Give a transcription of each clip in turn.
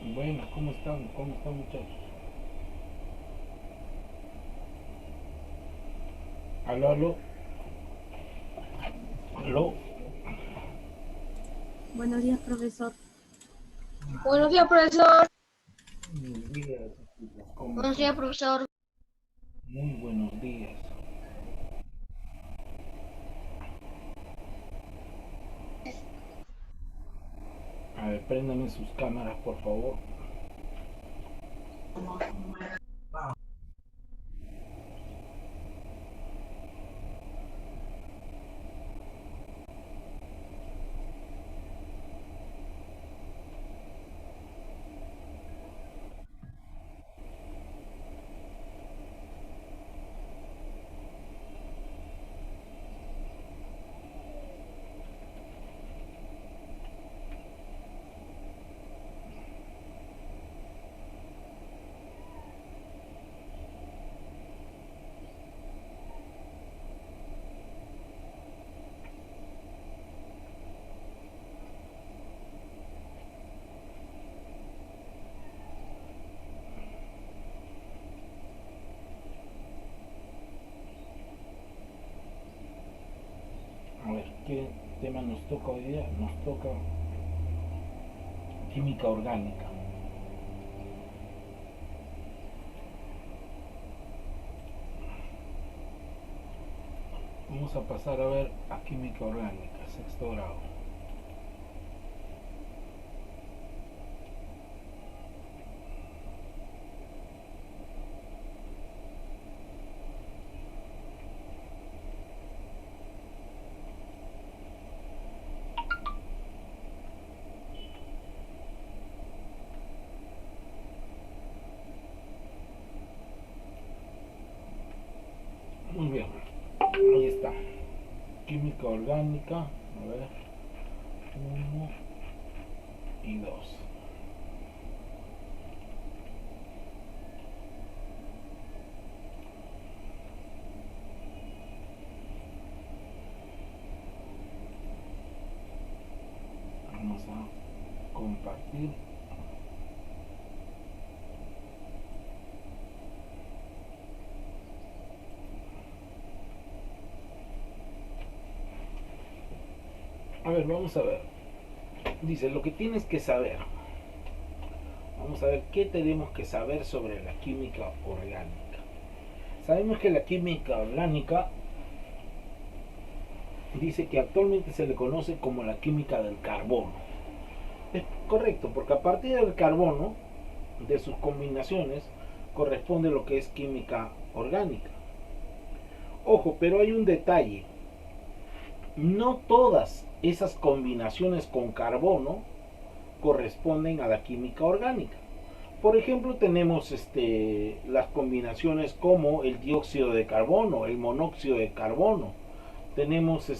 Bueno, ¿cómo están? ¿Cómo están, muchachos? Aló, aló, aló. Buenos días, profesor. Buenos días, profesor. Buenos días, ¿cómo Buenos están? días, profesor. Muy buenos días. A ver, préndanme sus cámaras, por favor. A ver, ¿qué tema nos toca hoy día? Nos toca química orgánica. Vamos a pasar a ver a química orgánica, sexto grado. Muy bien, ahí está. Química orgánica, a ver, uno y dos. Vamos a compartir. A ver, vamos a ver. Dice, lo que tienes que saber. Vamos a ver qué tenemos que saber sobre la química orgánica. Sabemos que la química orgánica dice que actualmente se le conoce como la química del carbono. Es correcto, porque a partir del carbono, de sus combinaciones, corresponde lo que es química orgánica. Ojo, pero hay un detalle. No todas esas combinaciones con carbono corresponden a la química orgánica. Por ejemplo, tenemos las combinaciones como el dióxido de carbono, el monóxido de carbono. Tenemos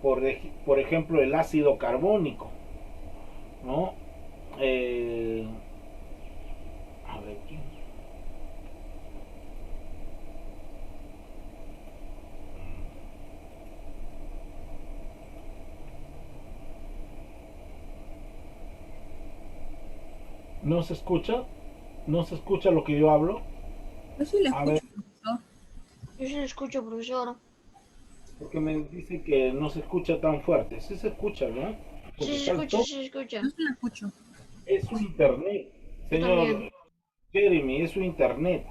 por ejemplo el ácido carbónico, ¿no? Eh, a ver aquí. ¿No se escucha? ¿No se escucha lo que yo hablo? Yo sí le A ver, escucho, profesor. Yo sí lo escucho, profesor. porque me dice que no se escucha tan fuerte. Sí se escucha, ¿no? Sí Porque se está el escucha, top. sí se escucha. Yo sí le escucho. Es su internet, Yo también. señor Jeremy, es su internet.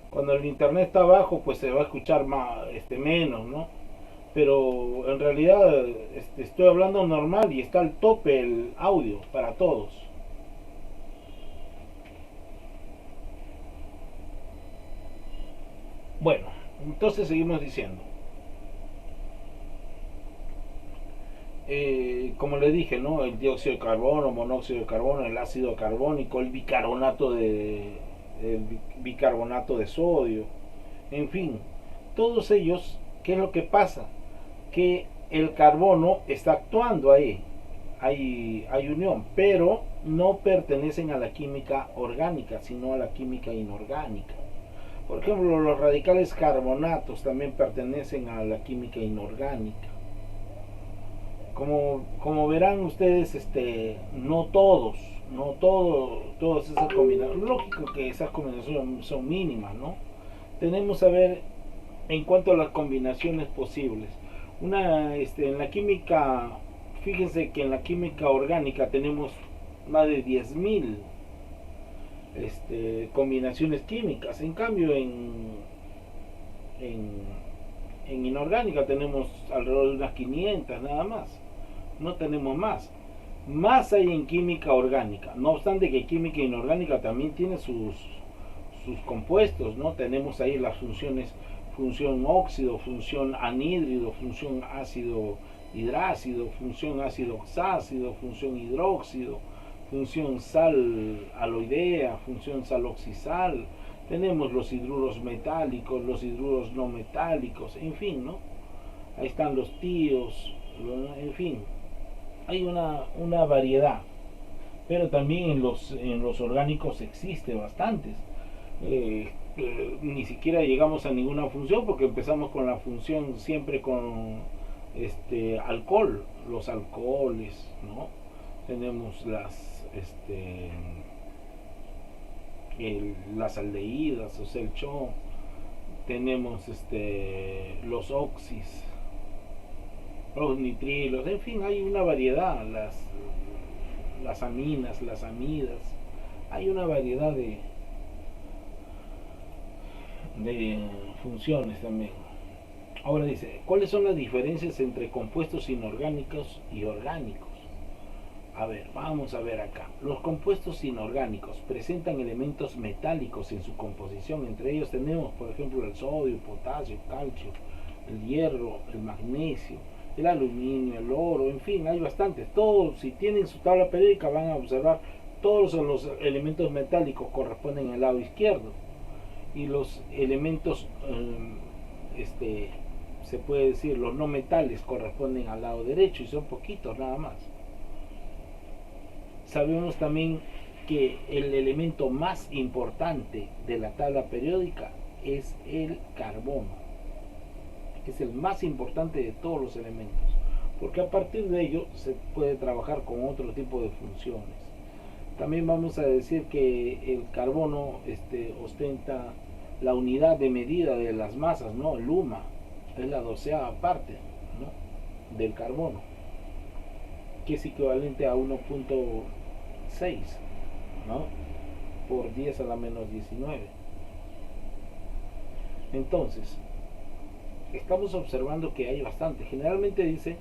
Cuando el internet está bajo, pues se va a escuchar más, menos, ¿no? Pero en realidad estoy hablando normal y está al tope el audio para todos. Bueno, entonces seguimos diciendo. Como le dije, ¿no? El dióxido de carbono, monóxido de carbono, el ácido carbónico, el bicarbonato de sodio, en fin, todos ellos, ¿qué es lo que pasa? Que el carbono está actuando ahí, hay unión, pero no pertenecen a la química orgánica, sino a la química inorgánica. Por ejemplo, los radicales carbonatos también pertenecen a la química inorgánica. como verán ustedes, no todos, todas esas combinaciones, lógico que esas combinaciones son mínimas, ¿no? Tenemos a ver en cuanto a las combinaciones posibles. En la química, fíjense que en la química orgánica tenemos más de 10.000 combinaciones químicas. En cambio, en inorgánica tenemos alrededor de unas 500 nada más. No tenemos más. Más hay en química orgánica. No obstante que química inorgánica también tiene sus compuestos, ¿no? Tenemos ahí las funciones, función óxido, función anhídrido, función ácido hidrácido, función ácido oxácido, función hidróxido, función sal aloidea, función sal oxisal. Tenemos los hidruros metálicos, los hidruros no metálicos, en fin, ¿no? Ahí están los tíos, en fin. Hay una variedad, pero también en los orgánicos existe bastantes. Ni siquiera llegamos a ninguna función porque empezamos con la función siempre con alcohol, los alcoholes, ¿no? Tenemos las aldehídas, o sea, el CHO, tenemos los oxis, los nitrilos, en fin, hay una variedad, las aminas, las amidas, hay una variedad de funciones también. Ahora dice, ¿cuáles son las diferencias entre compuestos inorgánicos y orgánicos? A ver, vamos a ver acá. Los compuestos inorgánicos presentan elementos metálicos en su composición. Entre ellos tenemos, por ejemplo, el sodio, el potasio, el calcio, el hierro, el magnesio, el aluminio, el oro, en fin, hay bastantes. Todos, si tienen su tabla periódica, van a observar todos los elementos metálicos corresponden al lado izquierdo. Y los elementos, se puede decir, los no metales corresponden al lado derecho y son poquitos nada más. Sabemos también que el elemento más importante de la tabla periódica es el carbono. Es el más importante de todos los elementos, porque a partir de ello se puede trabajar con otro tipo de funciones. También vamos a decir que el carbono ostenta la unidad de medida de las masas, ¿no? El UMA es la 12ª parte, ¿no? Del carbono, que es equivalente a 1.6, ¿no? Por 10 a la menos 19. Entonces, estamos observando que hay bastante. Generalmente dice,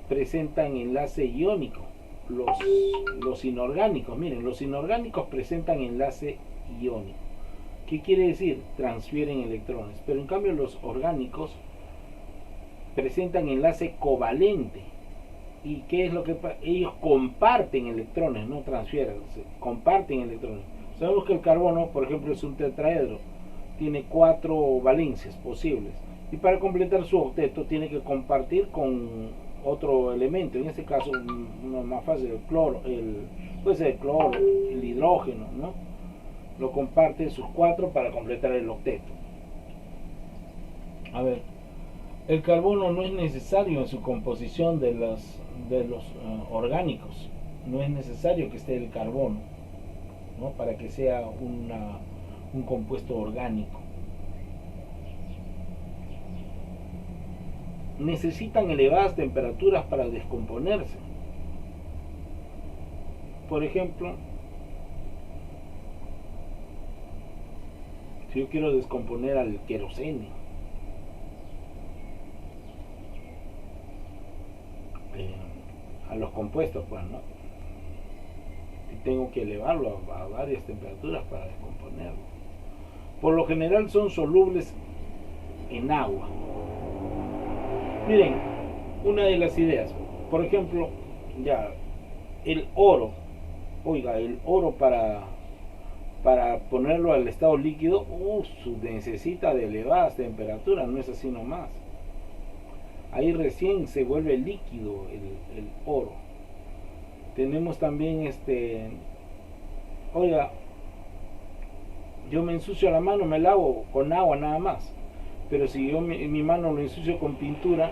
presentan enlace iónico. Los inorgánicos, miren, los inorgánicos presentan enlace iónico. ¿Qué quiere decir? Transfieren electrones. Pero en cambio los orgánicos presentan enlace covalente. ¿Y qué es lo que pasa? Ellos comparten electrones, no transfieren, comparten electrones. Sabemos que el carbono, por ejemplo, es un tetraedro, tiene 4 valencias posibles. Y para completar su octeto tiene que compartir con otro elemento. En este caso, uno más fácil, el cloro, puede ser el cloro, el hidrógeno, ¿no? Lo comparte sus 4 para completar el octeto. A ver, el carbono no es necesario en su composición de los orgánicos. No es necesario que esté el carbono, ¿no? Para que sea un compuesto orgánico. Necesitan elevadas temperaturas para descomponerse. Por ejemplo, si yo quiero descomponer al queroseno, a los compuestos, pues, ¿no? Y tengo que elevarlo a varias temperaturas para descomponerlo. Por lo general son solubles en agua. Miren, una de las ideas, por ejemplo, ya, el oro, oiga, el oro para ponerlo al estado líquido, necesita de elevadas temperaturas, no es así nomás. Ahí recién se vuelve líquido el oro. Tenemos también oiga, yo me ensucio la mano, me lavo con agua nada más, pero si yo mi mano lo ensucio con pintura,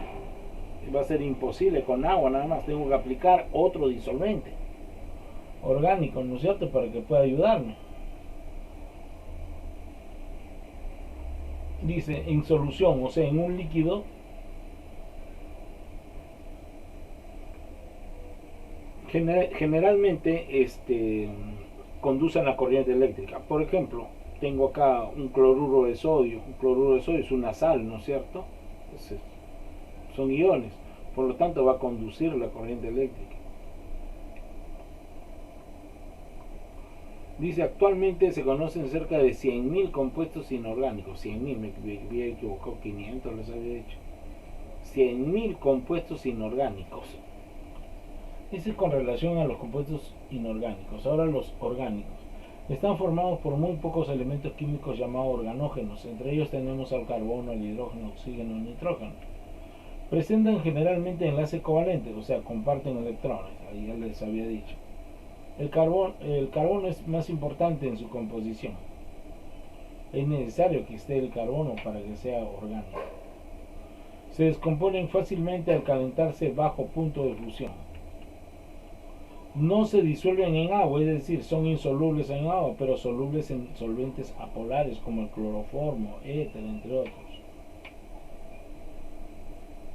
va a ser imposible con agua nada más. Tengo que aplicar otro disolvente orgánico, ¿no es cierto?, para que pueda ayudarme. Dice en solución, o sea, en un líquido, generalmente conducen la corriente eléctrica. Por ejemplo, tengo acá un cloruro de sodio. Un cloruro de sodio es una sal, ¿no es cierto? Entonces, son iones, por lo tanto va a conducir la corriente eléctrica. Dice, actualmente se conocen cerca de 100.000 compuestos inorgánicos. 100.000, me había equivocado, 500 les había dicho. 100.000 compuestos inorgánicos. Ese es con relación a los compuestos inorgánicos. Ahora los orgánicos. Están formados por muy pocos elementos químicos llamados organógenos. Entre ellos tenemos al carbono, el hidrógeno, oxígeno, nitrógeno. Presentan generalmente enlaces covalentes, o sea, comparten electrones. Ahí ya les había dicho. El carbono es más importante en su composición. Es necesario que esté el carbono para que sea orgánico. Se descomponen fácilmente al calentarse bajo punto de fusión. No se disuelven en agua, es decir, son insolubles en agua, pero solubles en solventes apolares como el cloroformo, éter, entre otros.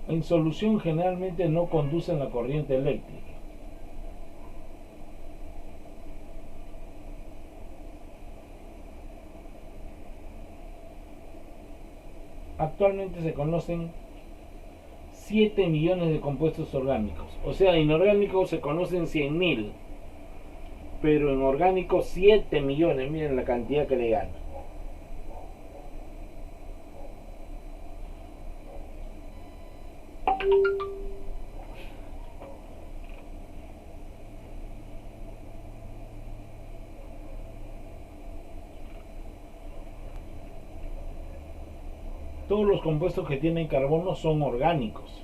En solución generalmente no conducen la corriente eléctrica. Actualmente se conocen 7 millones de compuestos orgánicos. O sea, inorgánicos se conocen 100.000, pero en orgánicos 7 millones. Miren la cantidad que le gana. Todos los compuestos que tienen carbono son orgánicos.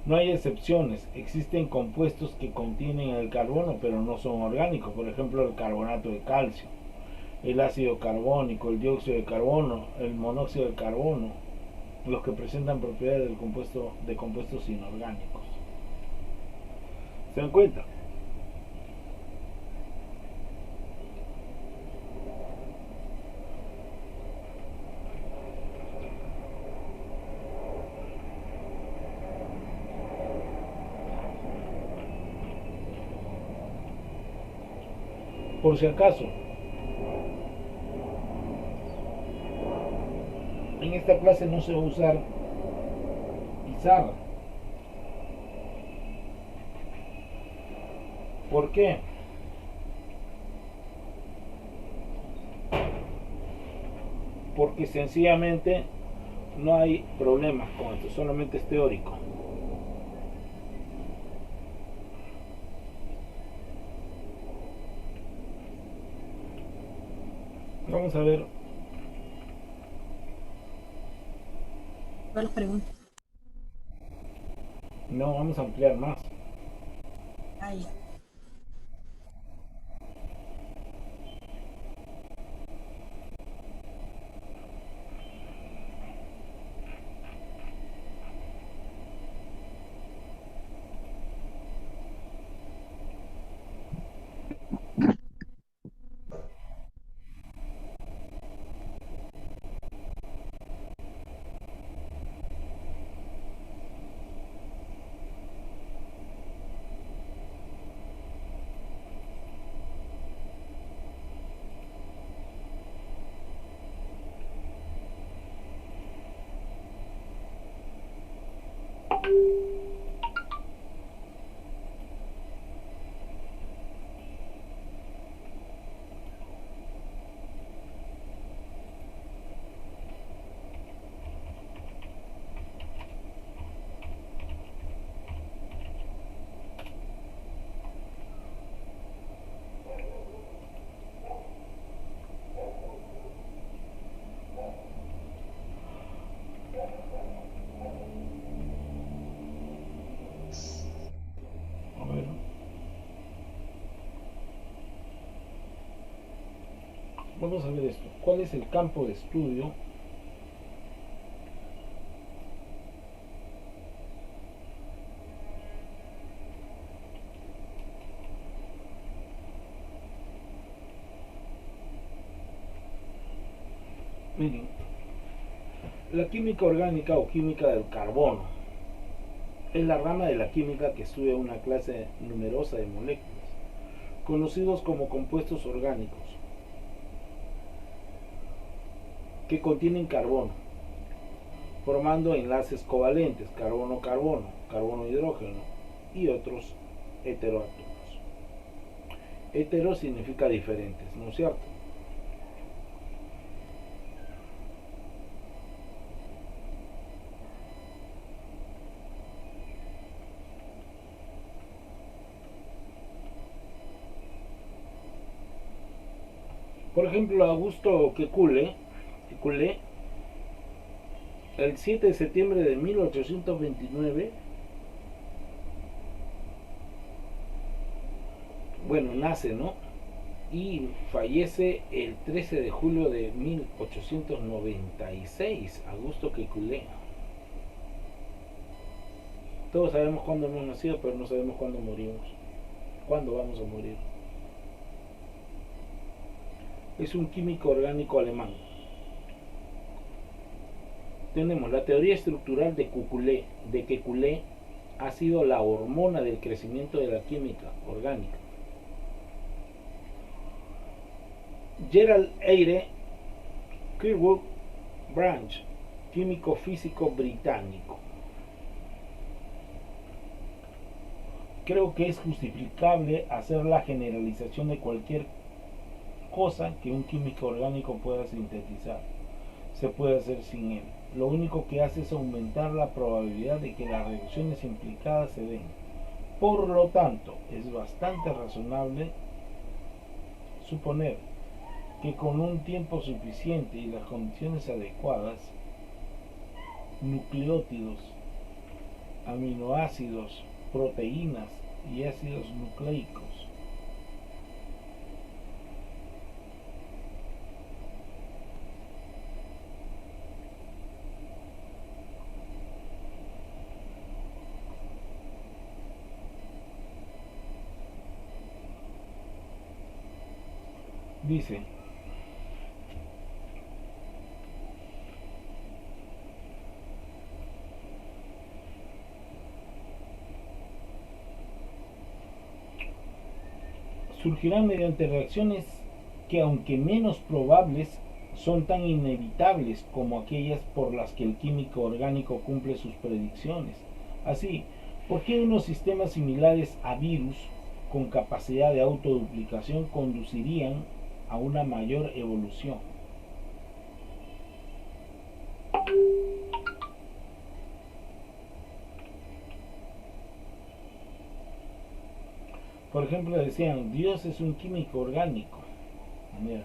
No hay excepciones. Existen compuestos que contienen el carbono pero no son orgánicos. Por ejemplo, el carbonato de calcio, el ácido carbónico, el dióxido de carbono, el monóxido de carbono, los que presentan propiedades de compuestos inorgánicos. ¿Se dan cuenta? Por si acaso, en esta clase no se va a usar pizarra. ¿Por qué? Porque sencillamente no hay problemas con esto, solamente es teórico. Vamos a ver. Las preguntas. No, vamos a ampliar más. Ahí. A ver. Vamos a ver esto. ¿Cuál es el campo de estudio Miren, la química orgánica o química del carbono es la rama de la química que estudia una clase numerosa de moléculas, conocidos como compuestos orgánicos, que contienen carbono, formando enlaces covalentes, carbono-carbono, carbono-hidrógeno y otros heteroátomos. Hetero significa diferentes, ¿no es cierto? Por ejemplo, Augusto Kekulé, el 7 de septiembre de 1829, bueno, nace, ¿no? Y fallece el 13 de julio de 1896, Augusto Kekulé. Todos sabemos cuándo hemos nacido, pero no sabemos cuándo morimos. ¿Cuándo vamos a morir? Es un químico orgánico alemán. Tenemos la teoría estructural de Kekulé ha sido la hormona del crecimiento de la química orgánica. Gerald Eyre Kirkwood Branch, químico físico británico. Creo que es justificable hacer la generalización de cualquier cosa que un químico orgánico pueda sintetizar. Se puede hacer sin él. Lo único que hace es aumentar la probabilidad de que las reacciones implicadas se den. Por lo tanto, es bastante razonable suponer que con un tiempo suficiente y las condiciones adecuadas, nucleótidos, aminoácidos, proteínas y ácidos nucleicos dice surgirán mediante reacciones que, aunque menos probables, son tan inevitables como aquellas por las que el químico orgánico cumple sus predicciones. Así, ¿por qué unos sistemas similares a virus con capacidad de autoduplicación conducirían a una mayor evolución? Por ejemplo, decían, Dios es un químico orgánico. Mira,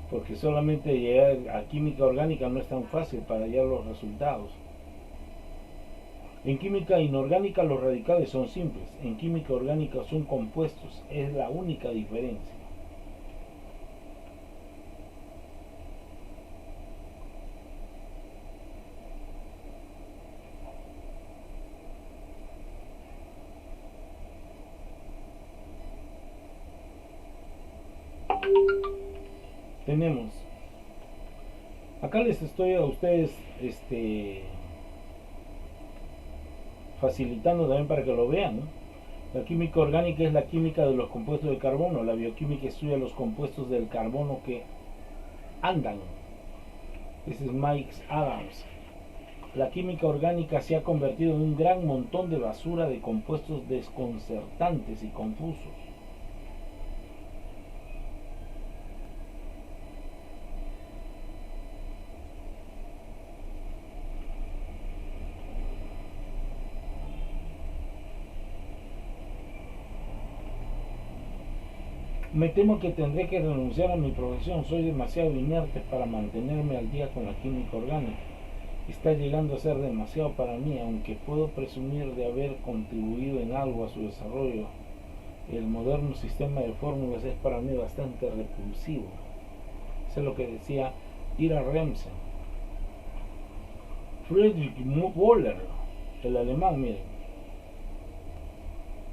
porque solamente llegar a química orgánica no es tan fácil para hallar los resultados. En química inorgánica los radicales son simples, en química orgánica son compuestos, es la única diferencia. Tenemos, acá les estoy a ustedes facilitando también para que lo vean, ¿no? La química orgánica es la química de los compuestos de carbono, la bioquímica estudia los compuestos del carbono que andan. Ese es Mike Adams. La química orgánica se ha convertido en un gran montón de basura de compuestos desconcertantes y confusos. Me temo que tendré que renunciar a mi profesión, soy demasiado inerte para mantenerme al día con la química orgánica. Está llegando a ser demasiado para mí, aunque puedo presumir de haber contribuido en algo a su desarrollo. El moderno sistema de fórmulas es para mí bastante repulsivo. Eso es lo que decía Ira Remsen. Friedrich Wöhler, el alemán, miren,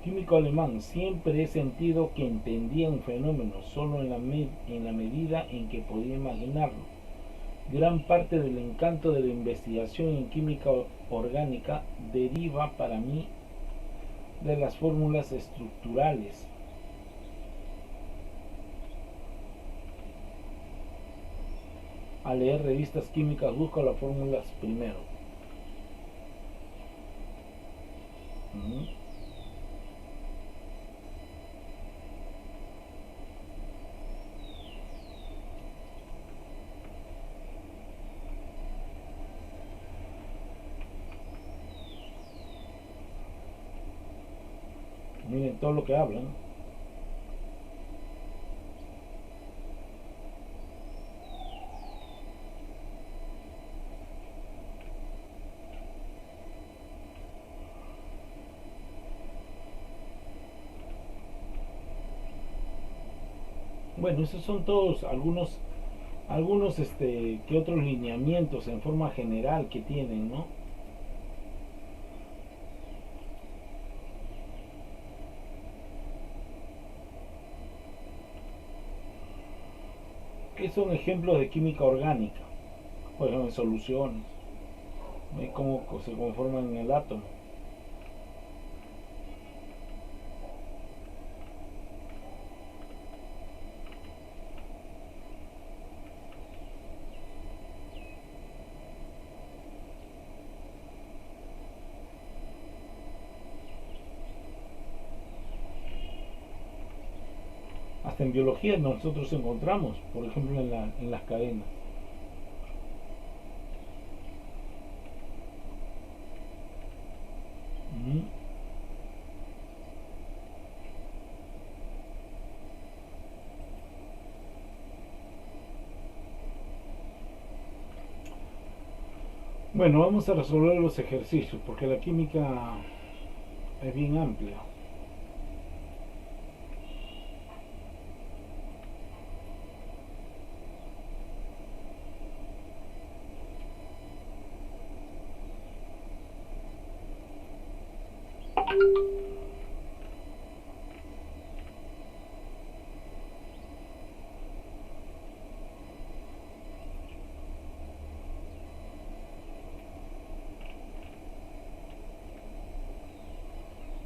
químico alemán, siempre he sentido que entendía un fenómeno solo en la medida en que podía imaginarlo. Gran parte del encanto de la investigación en química orgánica deriva para mí de las fórmulas estructurales. Al leer revistas químicas busco las fórmulas primero. Miren todo lo que hablan. Bueno, esos son todos algunos que otros lineamientos en forma general que tienen, ¿no? Que son ejemplos de química orgánica, por ejemplo en soluciones, ¿ve cómo se conforman en el átomo? Hasta en biología nosotros encontramos, por ejemplo, en las cadenas. Bueno, vamos a resolver los ejercicios porque la química es bien amplia.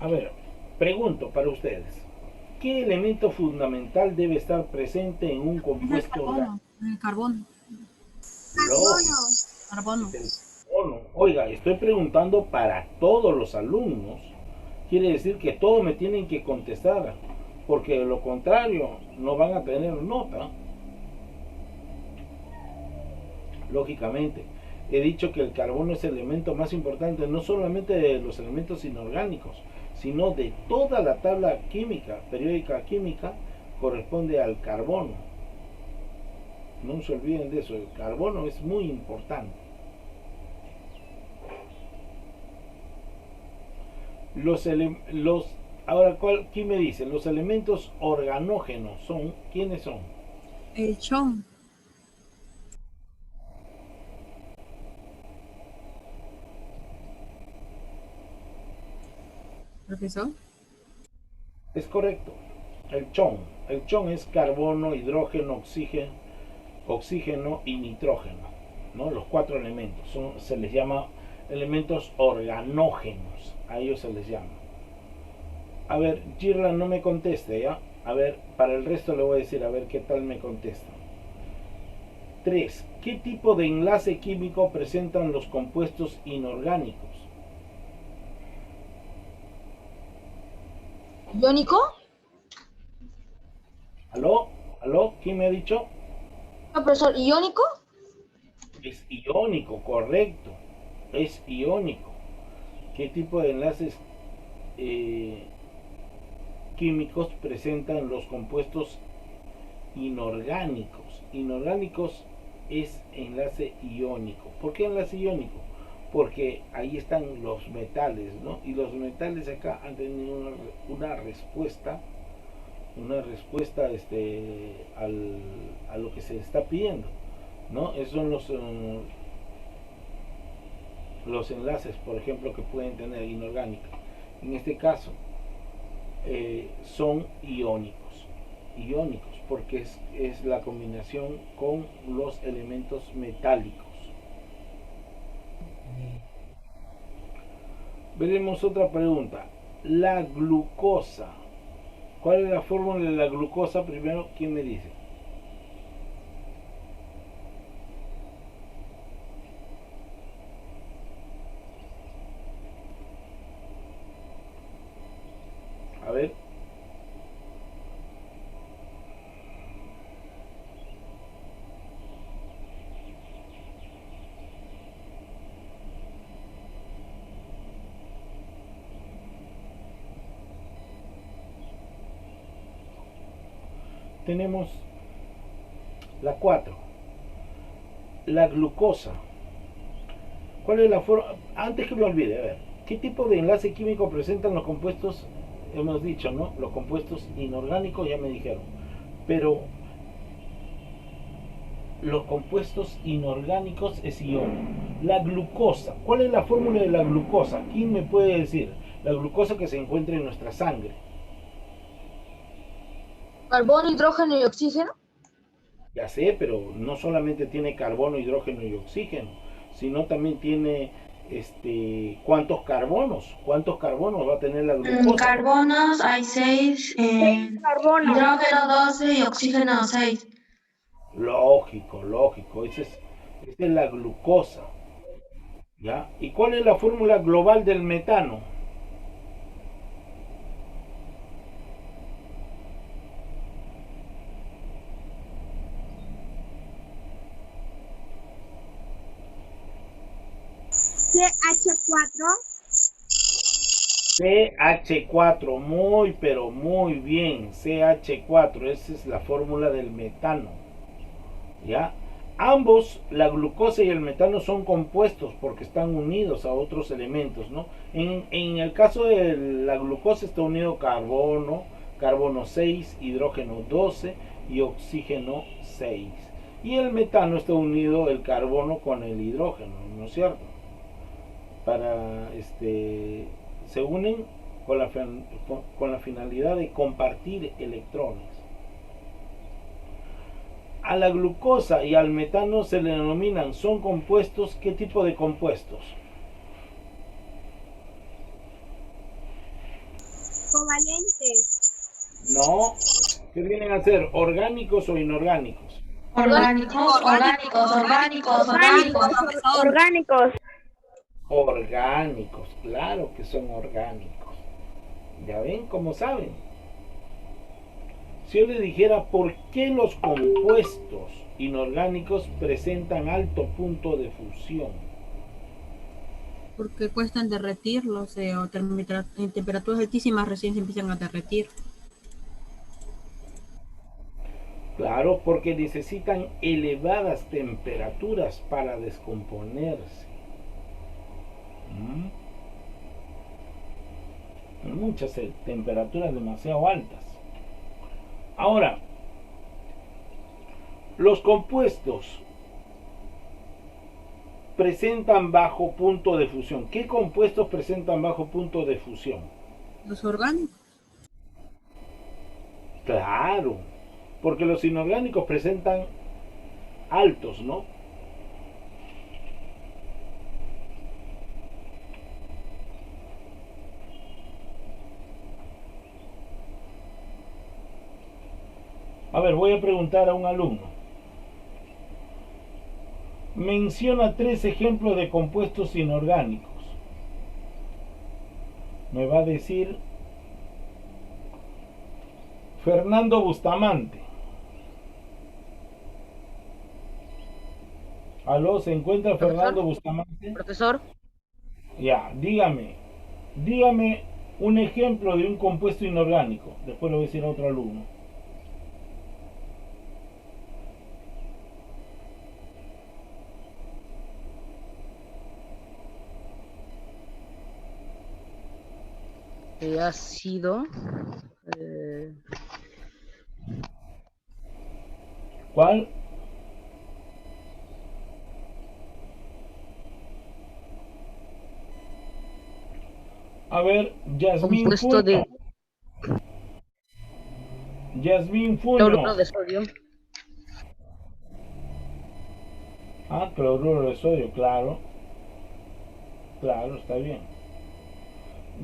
A ver, pregunto para ustedes. ¿Qué elemento fundamental debe estar presente en un El compuesto orgánico? carbono. El carbono. Carbono. El carbono. Oiga, estoy preguntando para todos los alumnos. Quiere decir que todos me tienen que contestar, porque de lo contrario no van a tener nota. Lógicamente, he dicho que el carbono es el elemento más importante, no solamente de los elementos inorgánicos, sino de toda la tabla química, periódica química, corresponde al carbono. No se olviden de eso, el carbono es muy importante. Ahora, ¿quién me dice? Los elementos organógenos son, ¿quiénes son? El chon. Profesor. Es correcto, el chon. El chon es carbono, hidrógeno, oxígeno y nitrógeno, ¿no? Los 4 elementos se les llama elementos organógenos, a ellos se les llama. A ver, Girla no me conteste, ¿ya? A ver, para el resto le voy a decir, a ver qué tal me contesta. 3. ¿Qué tipo de enlace químico presentan los compuestos inorgánicos? ¿Iónico? ¿Aló? ¿Aló? ¿Quién me ha dicho? No, profesor, ¿iónico? Es iónico, correcto. Es iónico. ¿Qué tipo de enlaces químicos presentan los compuestos inorgánicos? Inorgánicos es enlace iónico. ¿Por qué enlace iónico? Porque ahí están los metales, ¿no? Y los metales acá han tenido una respuesta a lo que se está pidiendo, ¿no? Esos son los enlaces, por ejemplo, que pueden tener inorgánicos. En este caso, son iónicos. porque es la combinación con los elementos metálicos. Veremos otra pregunta. La glucosa. ¿Cuál es la fórmula de la glucosa? Primero, ¿quién me dice? A ver. Tenemos la 4. La glucosa. ¿Cuál es la forma? Antes que me olvide, a ver, ¿qué tipo de enlace químico presentan los compuestos? Hemos dicho, ¿no? Los compuestos inorgánicos ya me dijeron. Pero los compuestos inorgánicos es ion. La glucosa. ¿Cuál es la fórmula de la glucosa? ¿Quién me puede decir? La glucosa que se encuentra en nuestra sangre. Carbono, hidrógeno y oxígeno. Ya sé, pero no solamente tiene carbono, hidrógeno y oxígeno, sino también tiene ¿cuántos carbonos? ¿Cuántos carbonos va a tener la glucosa? Carbonos hay 6, Carbono. hidrógeno 12 y oxígeno 6. Lógico, lógico. Esa es la glucosa. ¿Ya? ¿Y cuál es la fórmula global del metano? CH4. CH4, muy pero muy bien, CH4, esa es la fórmula del metano. ¿Ya? Ambos, la glucosa y el metano, son compuestos porque están unidos a otros elementos, ¿no? En el caso de la glucosa está unido carbono, carbono 6, hidrógeno 12 y oxígeno 6. Y el metano está unido el carbono con el hidrógeno, ¿no es cierto? Se unen con la finalidad de compartir electrones. A la glucosa y al metano se le denominan, son compuestos. ¿Qué tipo de compuestos? Covalentes. No. ¿Qué vienen a ser? ¿Orgánicos o inorgánicos? Orgánicos. Orgánicos. Orgánicos, claro que son orgánicos. ¿Ya ven cómo saben? Si yo les dijera por qué los compuestos inorgánicos presentan alto punto de fusión. Porque cuestan derretirlos o en temperaturas altísimas recién se empiezan a derretir. Claro, porque necesitan elevadas temperaturas para descomponerse. Muchas temperaturas demasiado altas. Ahora, los compuestos presentan bajo punto de fusión. ¿Qué compuestos presentan bajo punto de fusión? Los orgánicos. Claro, porque los inorgánicos presentan altos, ¿no? A ver, voy a preguntar a un alumno. Menciona 3 ejemplos de compuestos inorgánicos. Me va a decir Fernando Bustamante. ¿Aló? ¿Se encuentra Fernando Bustamante? Profesor, Ya, dígame un ejemplo de un compuesto inorgánico. Después lo voy a decir a otro alumno. ha sido ¿Cuál? A ver, Yasmín compuesto Punto. de Yasmín Fuño. Cloruro de sodio. Ah, cloruro de sodio, claro. Claro, está bien.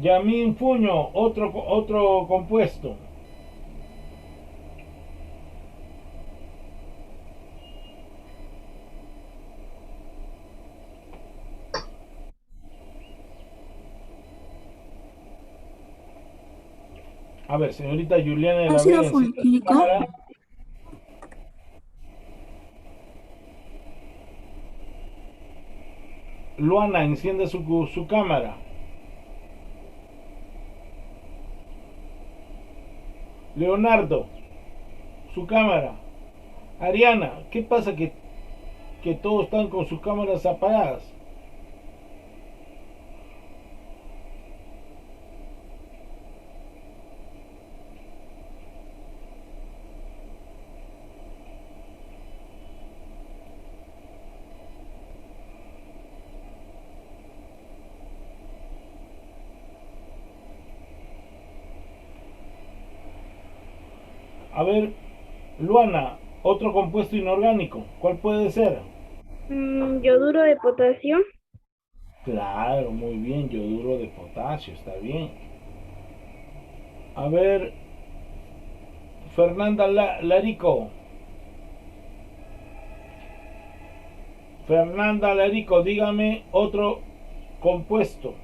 Yasmín Fuño, otro compuesto. A ver, señorita Juliana de la Ácido Vega, encienda su fulvírico. cámara. Luana, encienda su cámara. Leonardo, su cámara. Ariana, ¿qué pasa que todos están con sus cámaras apagadas? A ver, Luana, otro compuesto inorgánico. ¿Cuál puede ser? Yoduro de potasio. Claro, muy bien, yoduro de potasio, está bien. A ver, Fernanda Larico. Fernanda Larico, dígame otro compuesto.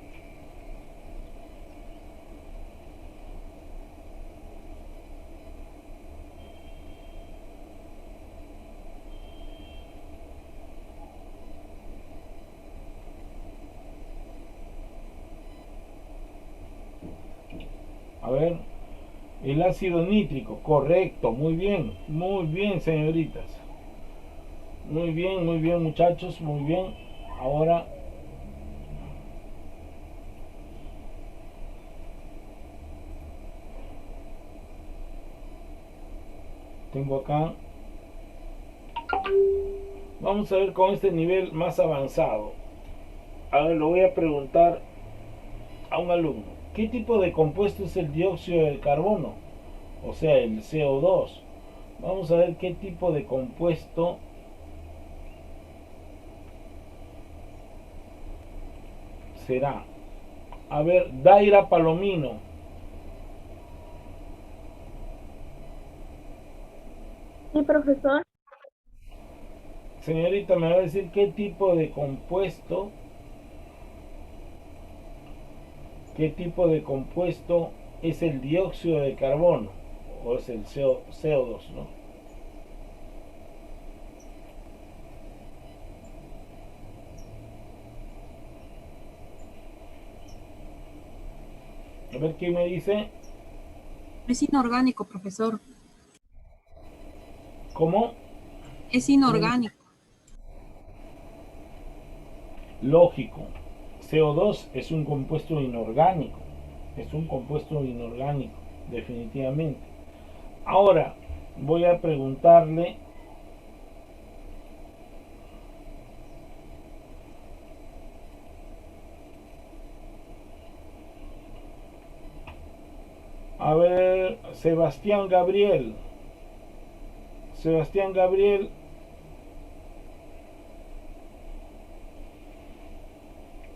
A ver, el ácido nítrico, correcto, muy bien, señoritas. Muy bien, muchachos, muy bien. Ahora, tengo acá. Vamos a ver con este nivel más avanzado. A ver, lo voy a preguntar a un alumno. ¿Qué tipo de compuesto es el dióxido de carbono? O sea, el CO2. Vamos a ver qué tipo de compuesto será. A ver, Daira Palomino. Sí, profesor. Señorita, me va a decir qué tipo de compuesto, es el dióxido de carbono o es el CO2, ¿no? A ver qué me dice. Es inorgánico, profesor. ¿Cómo? Es inorgánico. Lógico. CO2 es un compuesto inorgánico. Es un compuesto inorgánico, definitivamente. Ahora voy a preguntarle. A ver, Sebastián Gabriel. Sebastián Gabriel.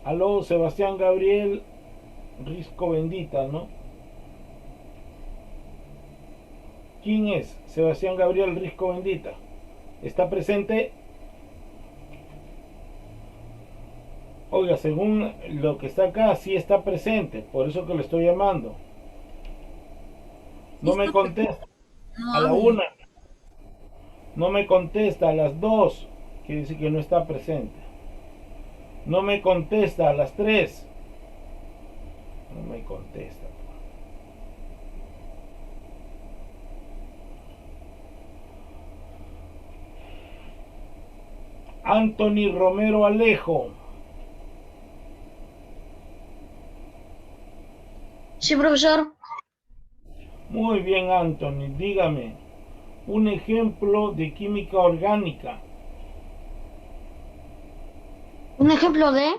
Aló, Sebastián Gabriel. Risco bendita, ¿no? ¿Quién es? Sebastián Gabriel Risco bendita. ¿Está presente? Oiga, según lo que está acá, sí está presente. Por eso que lo estoy llamando. No me contesta. No A la habla. 1. No me contesta a las 2. Quiere decir que no está presente. No me contesta a las 3. No me contesta. Anthony Romero Alejo. Sí, profesor. Muy bien, Anthony. Dígame un ejemplo de química orgánica. Un ejemplo de...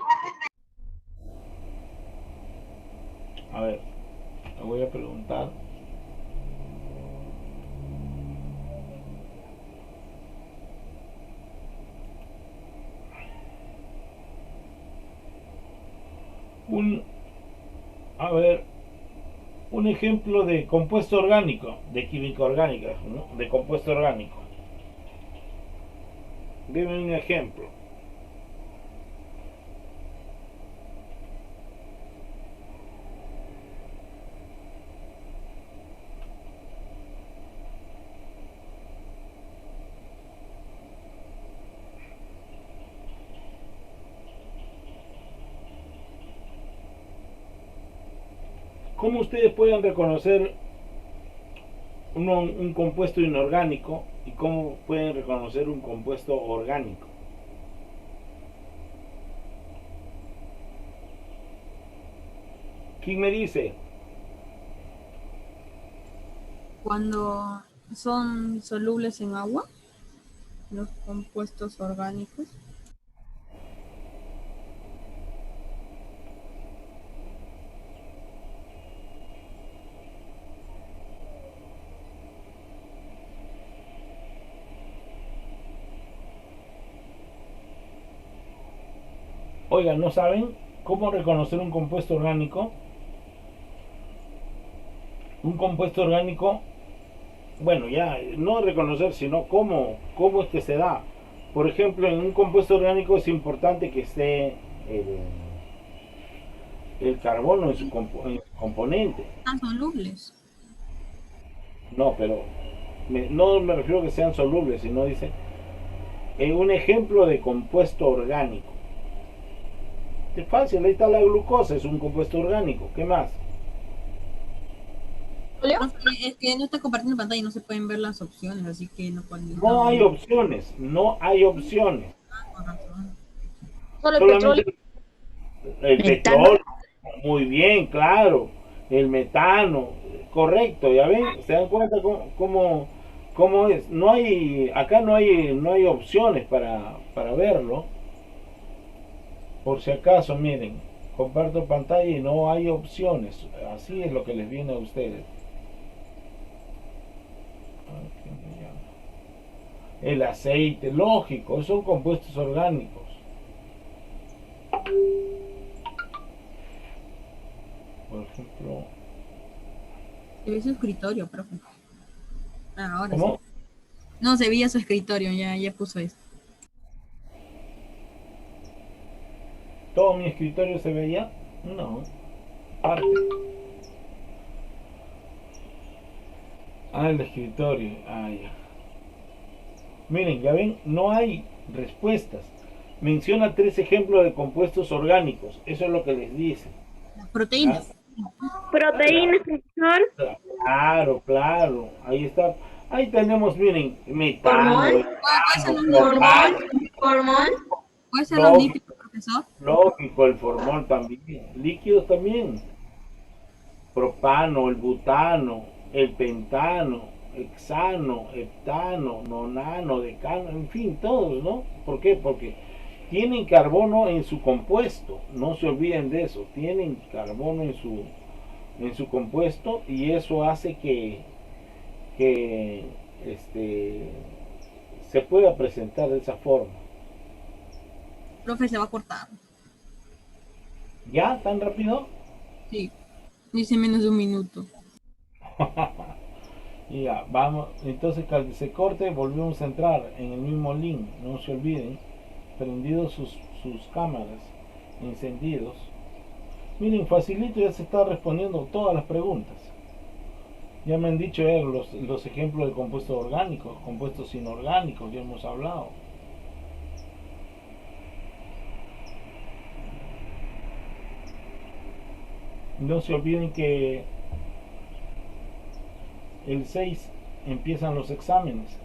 A ver, le voy a preguntar. Un, a ver, un ejemplo de compuesto orgánico, de química orgánica, ¿no? De compuesto orgánico. Deme un ejemplo. ¿Cómo ustedes pueden reconocer un compuesto inorgánico y cómo pueden reconocer un compuesto orgánico? ¿Quién me dice? Cuando son solubles en agua, los compuestos orgánicos. Oigan, ¿no saben cómo reconocer un compuesto orgánico? Un compuesto orgánico, bueno, ya no reconocer, sino cómo es que se da. Por ejemplo, en un compuesto orgánico es importante que esté el carbono en su componente. Están solubles. No, pero no me refiero a que sean solubles, sino dice un ejemplo de compuesto orgánico. Es fácil, ahí está la glucosa, es un compuesto orgánico. ¿Qué más? Es que no está compartiendo pantalla y no se pueden ver las opciones, así que no pueden. No hay opciones, no hay opciones. Con razón. Solo el Solamente petróleo. el Metano. petróleo, muy bien, claro. El metano, correcto, ya ven, se dan cuenta cómo es. No hay, acá no hay opciones para verlo. Por si acaso, miren, comparto pantalla y no hay opciones. Así es lo que les viene a ustedes. Aquí me llama. El aceite, lógico, son compuestos orgánicos. Por ejemplo, Se ve su escritorio, profe. Ah, ahora ¿cómo? sí. No, se veía su escritorio, ya puso eso. ¿Todo mi escritorio se veía? No, parte. Ah, el escritorio. Ah, ya. Miren, ya ven, no hay respuestas. Menciona 3 ejemplos de compuestos orgánicos. Eso es lo que les dice. Las proteínas. Proteínas, profesor. Claro, claro. Ahí está. Ahí tenemos, miren, metano, Hormón. ¿Cuáles son los Hormón. Hormón. ¿Cuáles son los Lógico. lípidos, profesor? lógico, el formol también. Líquidos también. Propano, el butano, el pentano, hexano, heptano, nonano, decano, en fin, todos, ¿no? ¿Por qué? Porque tienen carbono en su compuesto, no se olviden de eso, tienen carbono en su compuesto y eso hace que se pueda presentar de esa forma. Profe, se va a cortar. ¿Ya? ¿Tan rápido? Sí. Dice menos de un minuto. Y ya, vamos, entonces cuando se corte volvemos a entrar en el mismo link, no se olviden, prendidos sus cámaras, encendidos. Miren, facilito, ya se está respondiendo todas las preguntas. Ya me han dicho los ejemplos de compuestos orgánicos, compuestos inorgánicos, ya hemos hablado. No se olviden que el 6 empiezan los exámenes.